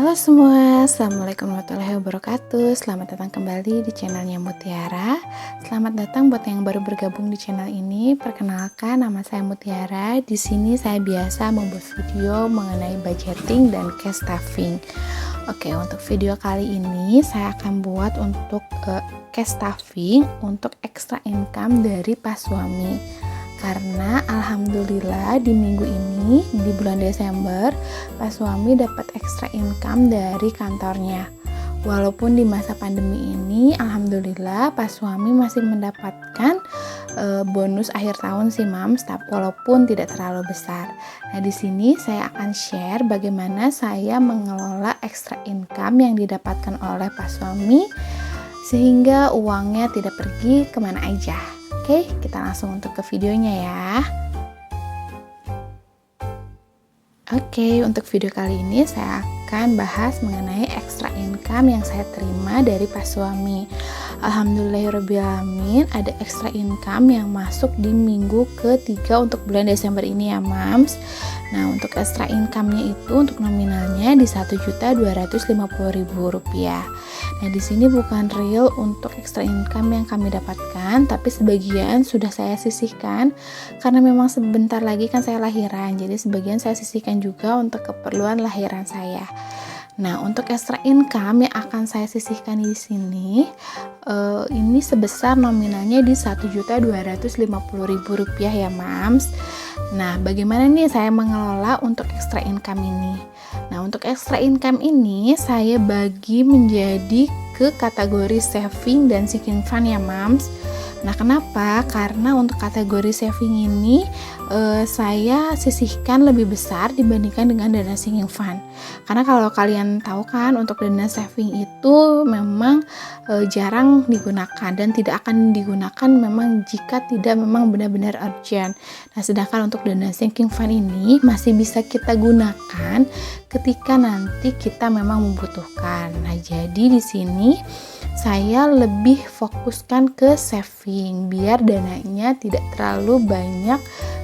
Halo semua, Assalamualaikum warahmatullahi wabarakatuh. Selamat datang kembali di channelnya Mutiara. Selamat datang buat yang baru bergabung di channel ini. Perkenalkan, nama saya Mutiara. Di sini saya biasa membuat video mengenai budgeting dan cash stuffing. Oke, untuk video kali ini saya akan buat untuk cash stuffing untuk extra income dari pas suami. Karena alhamdulillah di minggu ini, di bulan Desember, pas suami dapat extra income dari kantornya. Walaupun di masa pandemi ini, alhamdulillah pas suami masih mendapatkan bonus akhir tahun sih Mams, walaupun tidak terlalu besar. Nah, di sini saya akan share bagaimana saya mengelola extra income yang didapatkan oleh pas suami sehingga uangnya tidak pergi kemana aja. Oke, kita langsung untuk ke videonya ya. Oke, untuk video kali ini saya akan bahas mengenai extra income yang saya terima dari pas suami. Alhamdulillahirrahmanirrahim, ada extra income yang masuk di minggu ketiga untuk bulan Desember ini ya Mams. Nah, untuk extra income-nya itu untuk nominalnya di Rp1.250.000. Nah, di sini bukan real untuk extra income yang kami dapatkan, tapi sebagian sudah saya sisihkan karena memang sebentar lagi kan saya lahiran. Jadi sebagian saya sisihkan juga untuk keperluan lahiran saya. Nah, untuk extra income yang akan saya sisihkan di sini ini sebesar nominalnya di Rp1.250.000 ya Mams. Nah, bagaimana nih saya mengelola untuk extra income ini? Nah, untuk extra income ini saya bagi menjadi ke kategori saving dan sinking fund ya Mams. Nah, kenapa? Karena untuk kategori saving ini saya sisihkan lebih besar dibandingkan dengan dana sinking fund. Karena kalau kalian tahu kan, untuk dana saving itu memang jarang digunakan dan tidak akan digunakan memang jika tidak memang benar-benar urgent. Nah, sedangkan untuk dana sinking fund ini masih bisa kita gunakan ketika nanti kita memang membutuhkan. Nah, jadi di sini saya lebih fokuskan ke saving biar dananya tidak terlalu banyak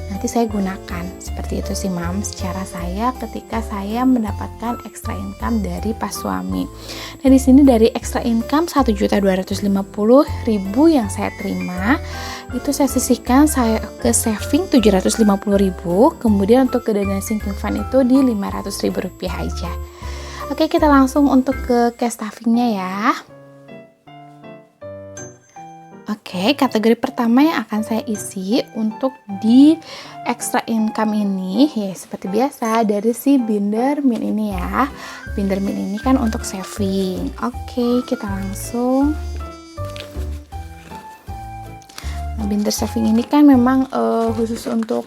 nanti saya gunakan. Seperti itu sih Mams, cara saya ketika saya mendapatkan extra income dari pas suami. Nah, di sini dari extra income Rp1.250.000 yang saya terima, itu saya sisihkan saya ke saving Rp750.000, kemudian untuk ke dana sinking fund itu di Rp500.000 aja. Oke, kita langsung untuk ke cash stuffingnya ya. Oke, kategori pertama yang akan saya isi untuk di extra income ini ya seperti biasa dari si binder min ini ya. Binder min ini kan untuk saving. Oke, kita langsung. Nah, binder saving ini kan memang khusus untuk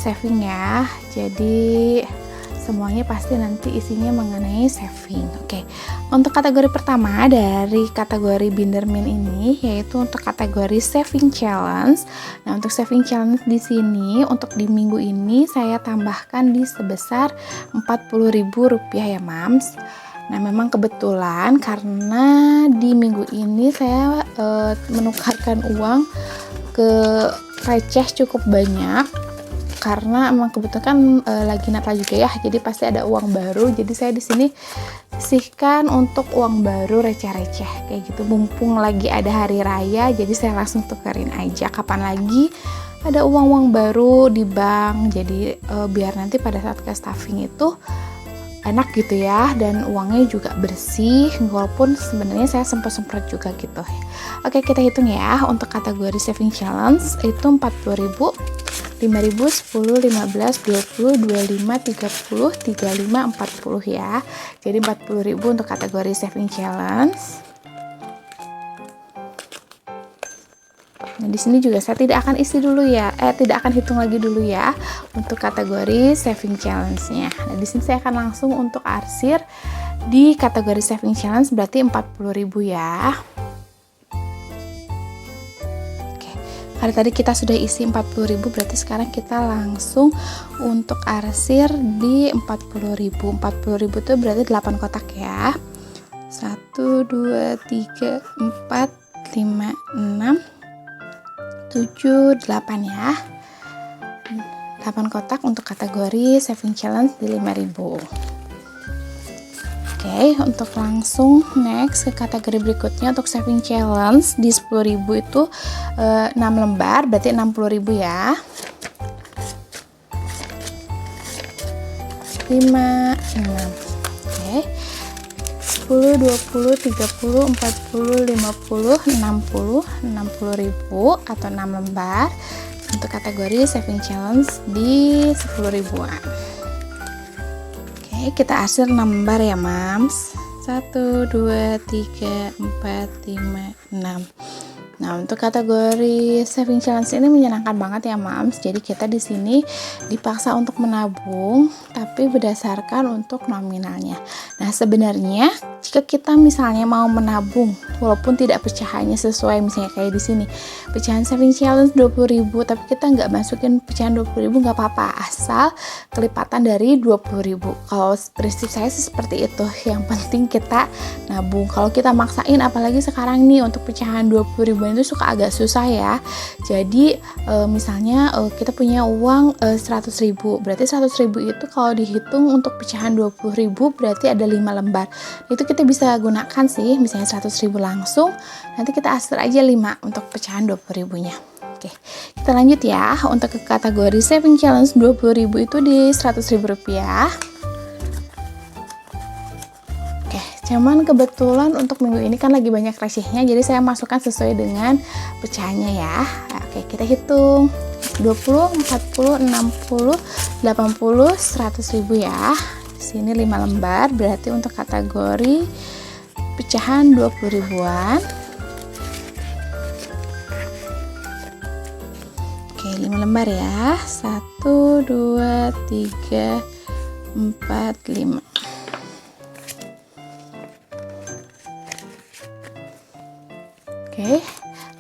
saving ya. Jadi semuanya pasti nanti isinya mengenai saving. Oke, untuk kategori pertama dari kategori binder min ini yaitu untuk kategori saving challenge. Nah, untuk saving challenge di sini untuk di minggu ini saya tambahkan di sebesar Rp40.000 ya Mams. Nah, memang kebetulan karena di minggu ini saya menukarkan uang ke receh cukup banyak. Karena emang kebetulan kan lagi Natal juga ya, jadi pasti ada uang baru. Jadi saya di sini sisihkan untuk uang baru receh-receh kayak gitu. Mumpung lagi ada hari raya, jadi saya langsung tukerin aja. Kapan lagi ada uang-uang baru di bank, jadi biar nanti pada saat cash stuffing itu enak gitu ya, dan uangnya juga bersih. Walaupun sebenarnya saya semprot-semprot juga gitu. Oke, kita hitung ya. Untuk kategori saving challenge itu 40.000, 5.000, 10, 15, 20, 25, 30, 35, 40 ya. Jadi 40.000 untuk kategori saving challenge. Nah, di sini juga saya tidak akan isi dulu ya, tidak akan hitung lagi dulu ya untuk kategori saving challenge-nya. Nah, di sini saya akan langsung untuk arsir di kategori saving challenge berarti 40.000 ya. Hari tadi kita sudah isi 40.000, berarti sekarang kita langsung untuk arsir di 40.000. 40.000 itu berarti 8 kotak ya. 1, 2, 3, 4, 5, 6, 7, 8 ya. 8 kotak untuk kategori saving challenge di 5.000. Oke, untuk langsung next ke kategori berikutnya untuk saving challenge di 10.000 itu 6 lembar, berarti 60.000 ya. 5, 6. Oke. 10, 20, 30, 40, 50, 60, 60.000 atau 6 lembar untuk kategori saving challenge di 10 ribuan. Oke, kita arsir 6 lembar ya, Mams. 1, 2, 3, 4, 5, 6. Nah, untuk kategori saving challenge ini menyenangkan banget ya, Mams. Jadi kita di sini dipaksa untuk menabung, tapi berdasarkan untuk nominalnya. Nah, sebenarnya jika kita misalnya mau menabung, walaupun tidak pecahannya sesuai, misalnya kayak di sini, pecahan saving challenge 20.000, tapi kita nggak masukin pecahan 20.000 nggak apa-apa, asal kelipatan dari 20.000. Kalau prinsip saya sih seperti itu. Yang penting kita nabung. Kalau kita maksain, apalagi sekarang nih untuk pecahan 20.000 itu suka agak susah ya. Jadi misalnya kita punya uang 100.000, berarti 100.000 itu kalau dihitung untuk pecahan 20.000 berarti ada 5 lembar. Itu kita bisa gunakan sih, misalnya 100.000 langsung, nanti kita arsir aja 5 untuk pecahan 20.000 nya. Oke, kita lanjut ya. Untuk ke kategori saving challenge 20.000 itu di 100.000 rupiah. Cuman kebetulan untuk minggu ini kan lagi banyak recehnya, jadi saya masukkan sesuai dengan pecahannya ya. Oke, kita hitung 20, 40, 60, 80, 100.000 ya. Di sini 5 lembar, berarti untuk kategori pecahan 20 ribuan. Oke, 5 lembar ya. 1, 2, 3, 4, 5. Oke,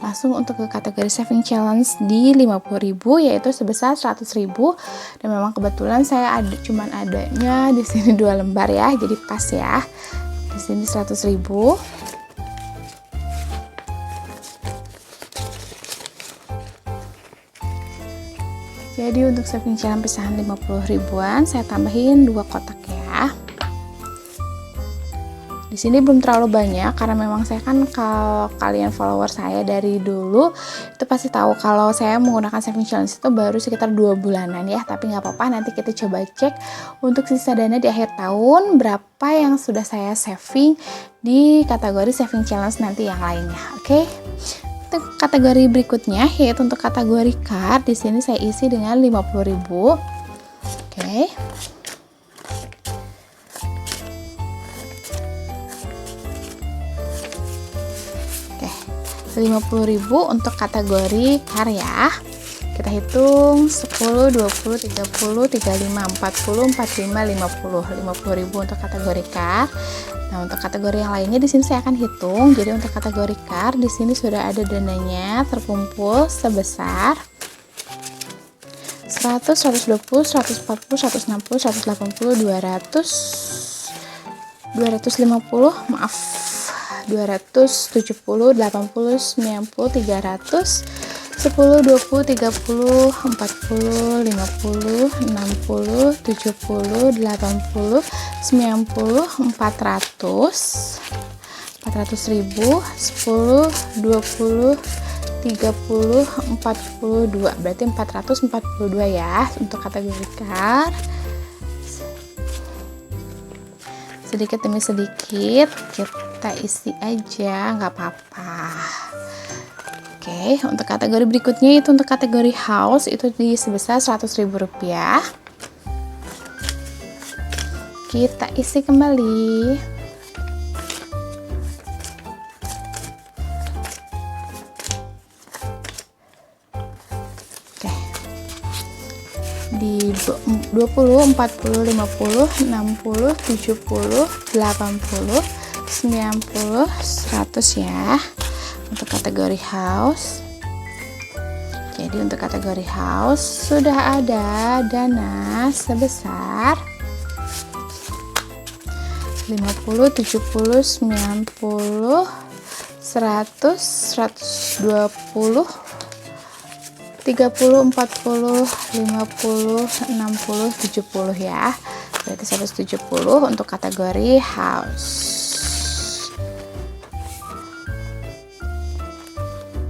langsung untuk ke kategori saving challenge di 50.000 yaitu sebesar 100.000, dan memang kebetulan saya cuman adanya di sini 2 lembar ya, jadi pas ya. Di sini 100.000. Jadi untuk saving challenge pecahan 50 ribuan saya tambahin 2 kotak ya. Di sini belum terlalu banyak karena memang saya kan, kalau kalian follower saya dari dulu itu pasti tahu kalau saya menggunakan saving challenge itu baru sekitar 2 bulanan ya, tapi nggak apa-apa, nanti kita coba cek untuk sisa dana di akhir tahun berapa yang sudah saya saving di kategori saving challenge nanti yang lainnya. Oke. Untuk kategori berikutnya yaitu untuk kategori card, di sini saya isi dengan 50.000. Oke. 50.000 untuk kategori karya. Kita hitung 10, 20, 30, 35, 40, 45, 50. 50.000 untuk kategori kar. Nah, untuk kategori yang lainnya di sini saya akan hitung. Jadi untuk kategori kar di sini sudah ada dananya terkumpul sebesar 100, 120, 140, 160, 180, 200, 250, maaf, 270, 80, 90, 300, 10, 20, 30, 40, 50, 60, 70, 80, 90, 400.000, 10, 20, 30, 42, berarti 442 ya untuk kategori kar. Sedikit demi sedikit kita isi aja, nggak apa-apa. Oke, untuk kategori berikutnya itu untuk kategori house itu di sebesar 100.000 rupiah. Kita isi kembali. Oke. Di 20, 40, 50, 60, 70, 80, 90, 100 ya untuk kategori house. Jadi untuk kategori house sudah ada dana sebesar 50, 70, 90, 100, 120, 30, 40, 50, 60, 70 ya. berarti 170 untuk kategori house.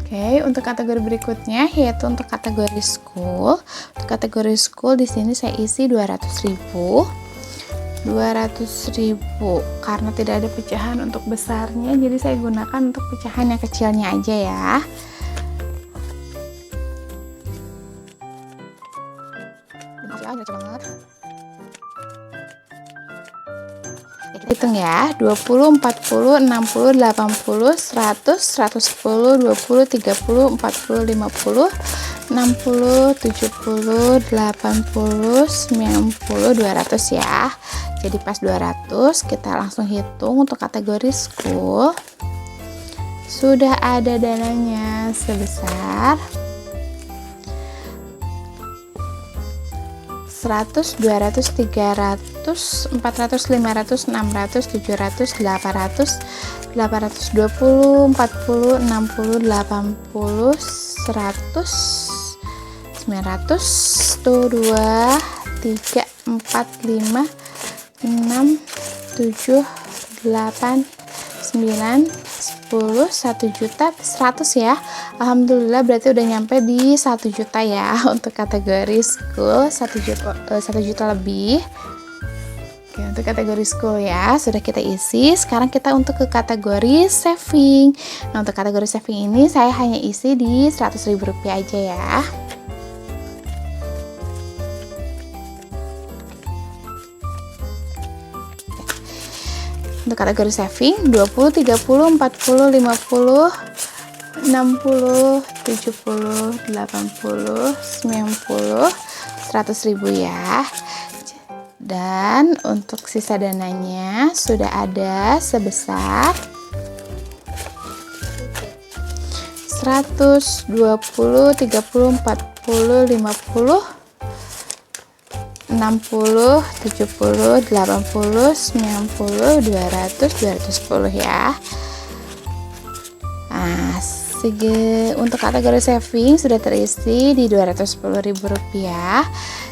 Oke, untuk kategori berikutnya yaitu untuk kategori school. Untuk kategori school di sini saya isi 200.000. 200.000 karena tidak ada pecahan untuk besarnya, jadi saya gunakan untuk pecahan yang kecilnya aja ya. Hitung ya, 20, 40, 60, 80, 100, 110, 20, 30, 40, 50, 60, 70, 80, 90, 200 ya. Jadi pas 200 kita langsung hitung untuk kategori school. Sudah ada dananya sebesar 100, 200, 300, 400, 500, 600, 700, 800, 820, 40, 60, 80, 100, 900, tuh 2, 3, 4, 5, 6, 7, 8, 9, 10, 1 juta, 100 ya. Alhamdulillah berarti udah nyampe di 1 juta ya untuk kategori school, 1 juta lebih. Oke, untuk kategori school ya sudah kita isi. Sekarang kita untuk ke kategori saving. Nah, untuk kategori saving ini saya hanya isi di Rp100.000 aja ya. Untuk kategori saving 20, 30, 40, 50, 60, 70, 80, 90, 100.000 ya. Dan untuk sisa dananya sudah ada sebesar 100, 20, 30, 40, 50, 60, 70, 80, 90, 200, 210 ya. Nah, untuk kategori saving sudah terisi di Rp210.000.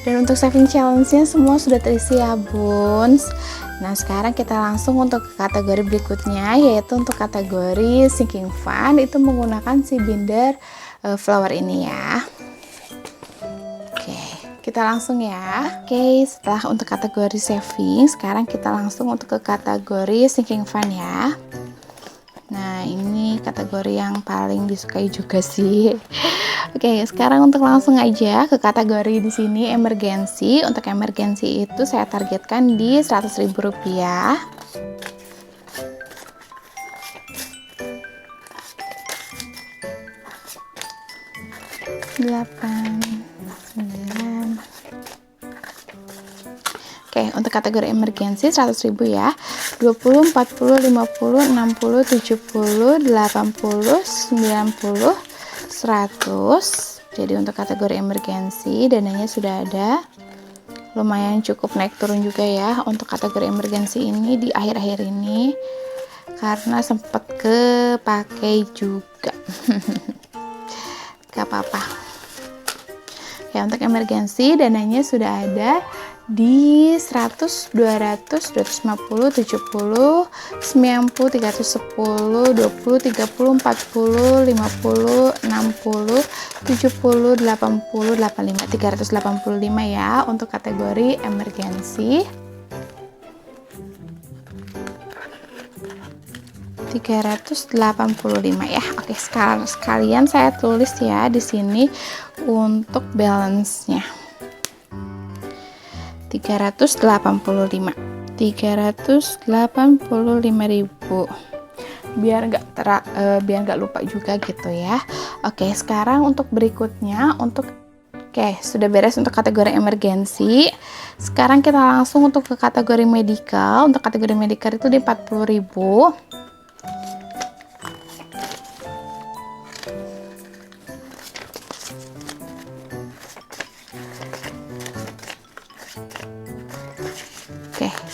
Dan untuk saving challenge-nya semua sudah terisi ya Buns. Nah, sekarang kita langsung untuk kategori berikutnya, yaitu untuk kategori sinking fund. Itu menggunakan si binder flower ini ya. Oke, kita langsung ya. Oke, setelah untuk kategori saving, sekarang kita langsung untuk ke kategori sinking fund ya. Nah, ini kategori yang paling disukai juga sih. Oke, sekarang untuk langsung aja ke kategori di sini emergency. Untuk emergency itu saya targetkan di Rp100.000. 8, 9. Oke, untuk kategori emergency 100.000 ya. 20, 40, 50, 60, 70, 80, 90, 100. Jadi untuk kategori emergency dananya sudah ada. Lumayan cukup naik turun juga ya untuk kategori emergency ini di akhir-akhir ini, karena sempat kepakai juga. Gak apa-apa ya. Untuk emergency dananya sudah ada di 100, 200, 250, 70, 90, 310, 20, 30, 40, 50, 60, 70, 80, 85, 385 ya untuk kategori emergency. 385 ya. Oke, sekalian saya tulis ya di sini untuk balance-nya. 385.000 biar nggak lupa juga gitu ya. Oke, sekarang untuk berikutnya sudah beres untuk kategori emergency. Sekarang kita langsung untuk ke kategori medical. Untuk kategori medical itu di 40.000.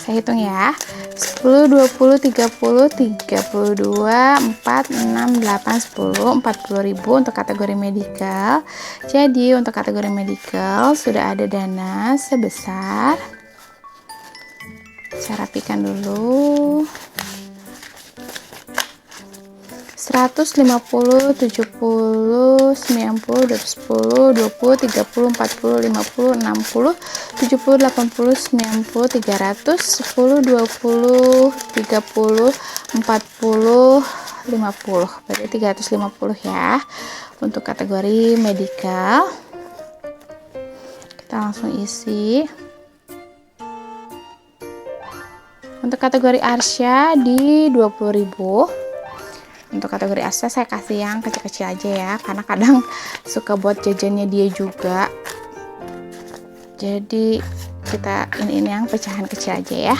Saya hitung ya. 10, 20, 30, 32, 4, 6, 8, 10, 40.000 untuk kategori medical. Jadi untuk kategori medical sudah ada dana sebesar Saya rapikan dulu. 150, 70, 90, 210, 20, 30, 40, 50, 60, 70, 80, 90, 300, 10, 20, 30, 40, 50. Berarti 350 ya. Untuk kategori medical, kita langsung isi. Untuk kategori Arsya di 20.000. Untuk kategori Arsya saya kasih yang kecil-kecil aja ya, karena kadang suka buat jajannya dia juga. Jadi kita ini yang pecahan kecil aja ya.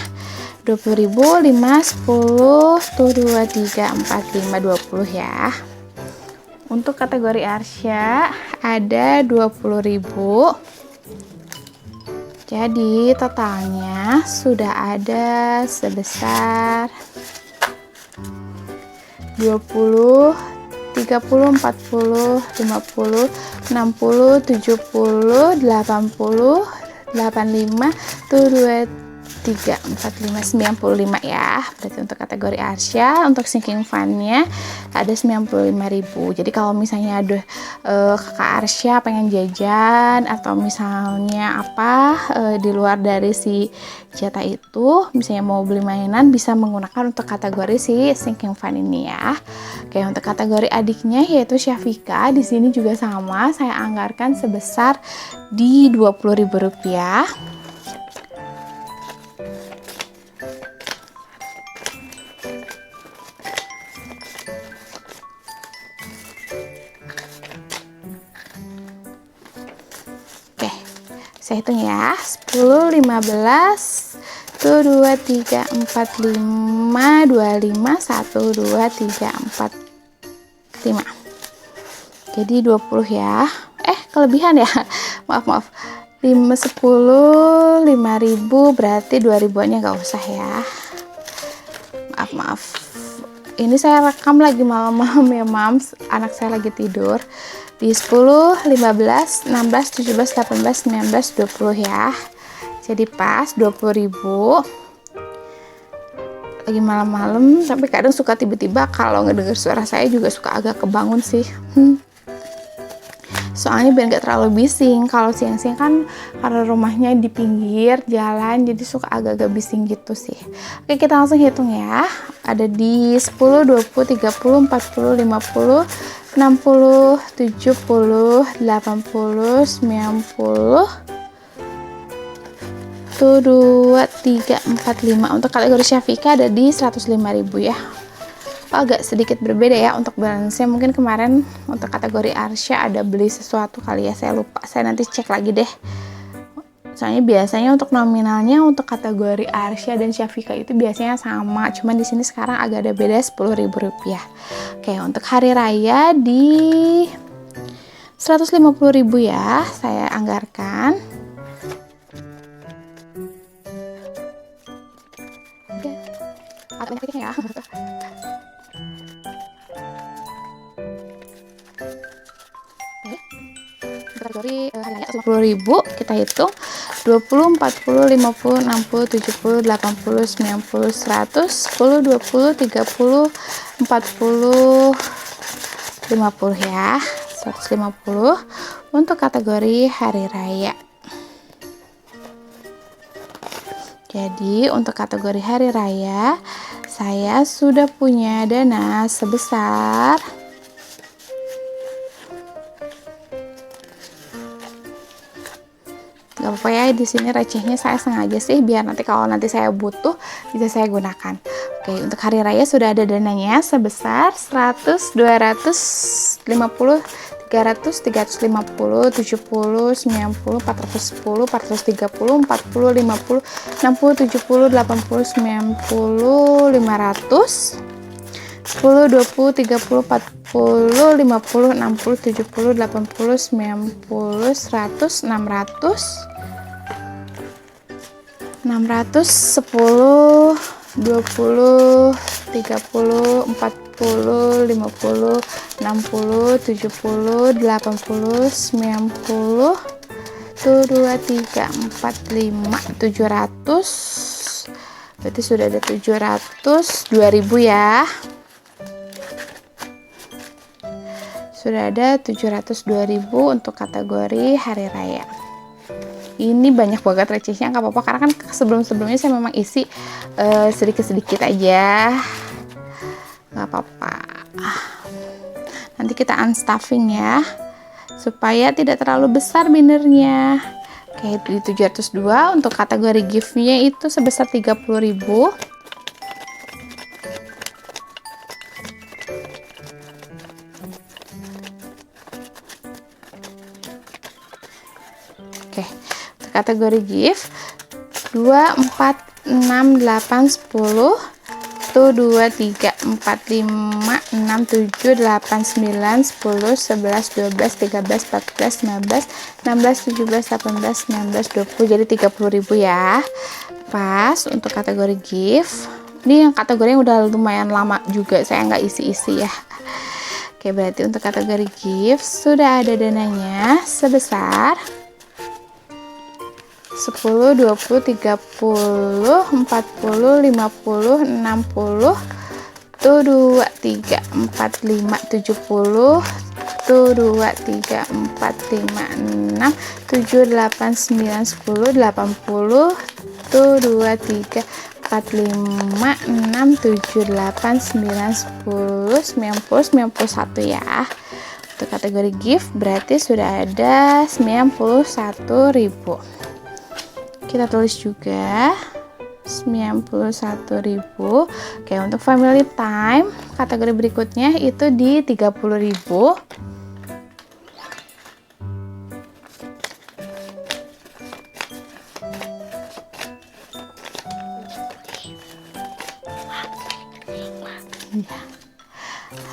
20.000, 5, 10, 1, 2, 3, 4, 5, 20 ya. Untuk kategori Arsya ada 20.000. Jadi totalnya sudah ada sebesar 20, 30, 40, 50, 60, 70, 80, 85, 2, 3, 4, 5, 95 ya. Berarti untuk kategori Arsya, untuk sinking fund-nya ada 95.000. Jadi kalau misalnya ada kakak Arsya pengen jajan atau misalnya di luar dari si jatah itu, misalnya mau beli mainan, bisa menggunakan untuk kategori si sinking fund ini ya. Oke, untuk kategori adiknya yaitu Syafika, di sini juga sama, saya anggarkan sebesar di Rp20.000. Saya hitung ya, 10, 15, 1, 2, 3, 4, 5, 25, 1, 2, 3, 4, 5. Jadi 20 ya. Kelebihan ya. Maaf. 5, 10, 5.000, berarti 2.000-nya nggak usah ya. Maaf. Ini saya rekam lagi malam-malam ya, Mams. Anak saya lagi tidur. Di 10, 15, 16, 17, 18, 19, 20 ya. Jadi pas 20.000. Lagi malam-malam, tapi kadang suka tiba-tiba kalau ngedenger suara saya juga suka agak kebangun sih. Soalnya biar nggak terlalu bising. Kalau siang-siang kan karena rumahnya di pinggir jalan, jadi suka agak-agak bising gitu sih. Oke, kita langsung hitung ya. Ada di 10, 20, 30, 40, 50, 60, 70, 80, 90, 1, 2, 3, 4, 5. Untuk kategori Syafika ada di 105.000 ya. Agak sedikit berbeda ya untuk balance-nya. Mungkin kemarin untuk kategori Arsya ada beli sesuatu kali ya, saya lupa. Saya nanti cek lagi deh. Soalnya biasanya untuk nominalnya untuk kategori Arsya dan Syafika itu biasanya sama, cuman di sini sekarang agak ada beda Rp10.000. Oke, untuk hari raya di 150.000 ya, saya anggarkan. Oke, ya. Kategori hari raya 150.000 kita hitung 20, 40, 50, 60, 70, 80, 90, 100, 10, 20, 30, 40, 50 ya. 150 untuk kategori hari raya. Jadi untuk kategori hari raya saya sudah punya dana sebesar gak apa-apa ya, di sini recehnya saya sengaja sih biar nanti kalau nanti saya butuh bisa saya gunakan. Oke, untuk hari raya sudah ada dananya sebesar 100, 250, 300, 350, 70, 90, 410, 430, 40, 50, 60, 70, 80, 90, 500, 10, 20, 30, 40, 50, 60, 70, 80, 90, 100, 600, 600, 10, 20, 30, 40, 50, 60, 70, 80, 90, 1, 2, 3, 4, 5, 700, Berarti sudah ada 702.000 ya. Sudah ada 702.000 untuk kategori hari raya. Ini banyak banget recehnya, nggak apa-apa karena kan sebelum-sebelumnya saya memang isi sedikit-sedikit aja, nggak apa-apa. Nanti kita unstuffing ya, supaya tidak terlalu besar bindernya. Oke, di 702 untuk kategori giftnya itu sebesar 30.000. Oke, untuk kategori gift 2, 4, 6, 8, 10 1, 2, 3, 4, 5, 6, 7, 8, 9, 10, 11, 12, 13, 14, 15, 16, 17, 18, 19, 20, jadi 30.000 ya. Pas untuk kategori gift, ini yang kategori yang udah lumayan lama juga saya nggak isi-isi ya. Oke, berarti untuk kategori gift sudah ada dananya sebesar 10, 20, 30, 40, 50, 60, tuh 2, 3, 4, 5, 70, tuh 2, 3, 4, 5, 6, 7, 8, 9, 10, 80, tuh 2, 3, 4, 5, 6, 7, 8, 9, 10, 90, 91 ya. Untuk kategori gift berarti sudah ada 91.000. Kita tulis juga 91.000. Oke, untuk family time kategori berikutnya itu di 30.000.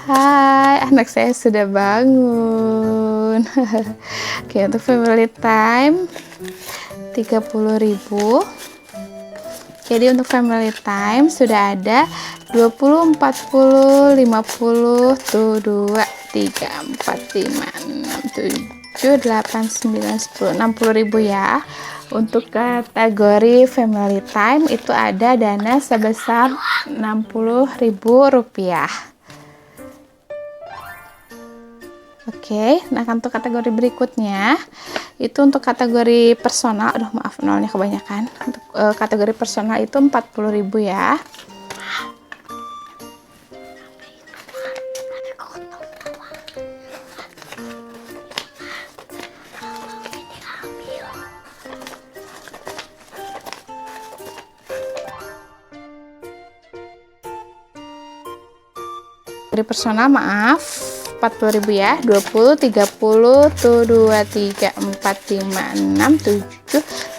Hai, anak saya sudah bangun. Oke, untuk family time 30.000. Jadi untuk family time sudah ada 20, 40, 50, tuh 2, 3, 4, 5, 6, 7, 8, 9, 10, 60.000 ya. Untuk kategori family time itu ada dana sebesar 60.000 rupiah. Oke, nah untuk kategori berikutnya itu untuk kategori personal, aduh maaf nolnya kebanyakan. Untuk kategori personal itu 40.000 ya. Kategori personal maaf 40.000 ya. 20, 30, tuh 2, 3, 4, 5, 6, 7,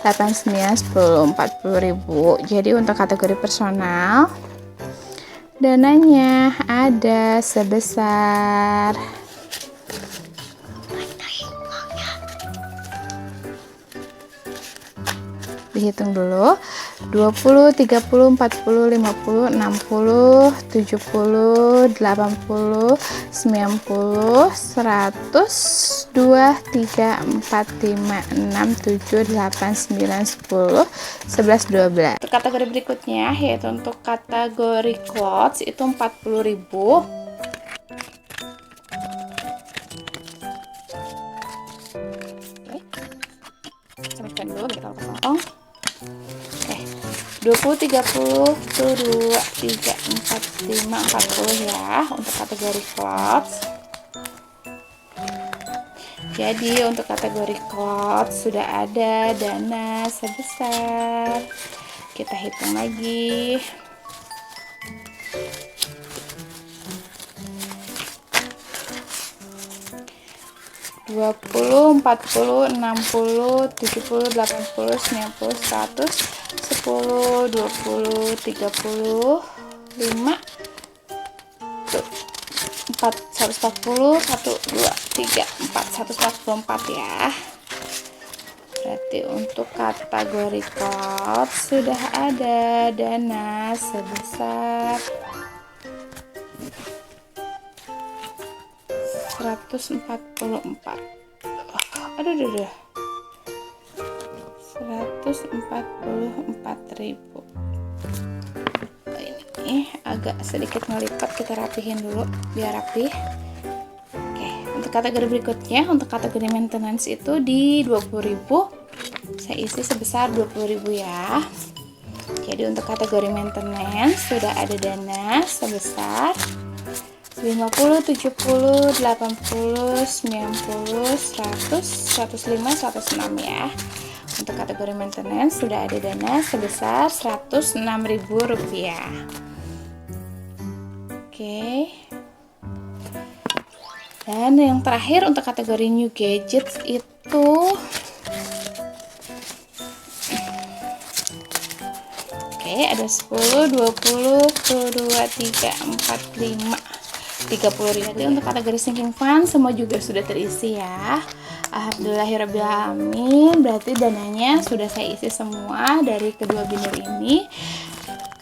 8, 9, 10, 40.000. Jadi untuk kategori personal dananya ada sebesar dihitung dulu 20, 30, 40, 50, 60, 70, 80, 90, 100, 2, 3, 4, 5, 6, 7, 8, 9, 10, 11, 12. Untuk kategori berikutnya yaitu untuk kategori clothes itu 40.000. Oke, dulu kita potong. 20, 30, tuh 2, 3, 4, 5, 40 ya untuk kategori clothes. Jadi untuk kategori clothes sudah ada dana sebesar, kita hitung lagi, 20, 40, 60, 70, 80, 90, 100, 10, 20, 30, 5, 4, 140, 1, 2, 3, 4, 144 ya. Berarti untuk kategori clothes sudah ada dana sebesar 144. Aduh. 144.000. ini agak sedikit ngelipat, kita rapihin dulu biar rapi. Oke, untuk kategori berikutnya, untuk kategori maintenance itu di 20.000 saya isi sebesar 20.000 ya. Jadi untuk kategori maintenance sudah ada dana sebesar 50, 70, 80, 90, 100, 105, 106 ya. Untuk kategori maintenance sudah ada dana sebesar Rp106.000. Oke. Dan yang terakhir untuk kategori new gadgets itu ada 10, 20, 22, 3, 4, 5, 30.000. Jadi untuk kategori sinking fund semua juga sudah terisi ya. Alhamdulillahirrahmanirrahim. Berarti dananya sudah saya isi semua dari kedua binder ini.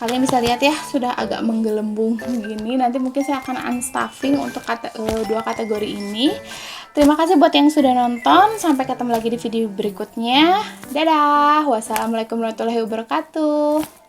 Kalian bisa lihat ya, sudah agak menggelembung gini. Nanti mungkin saya akan unstuffing untuk dua kategori ini. Terima kasih buat yang sudah nonton. Sampai ketemu lagi di video berikutnya. Dadah. Wassalamualaikum warahmatullahi wabarakatuh.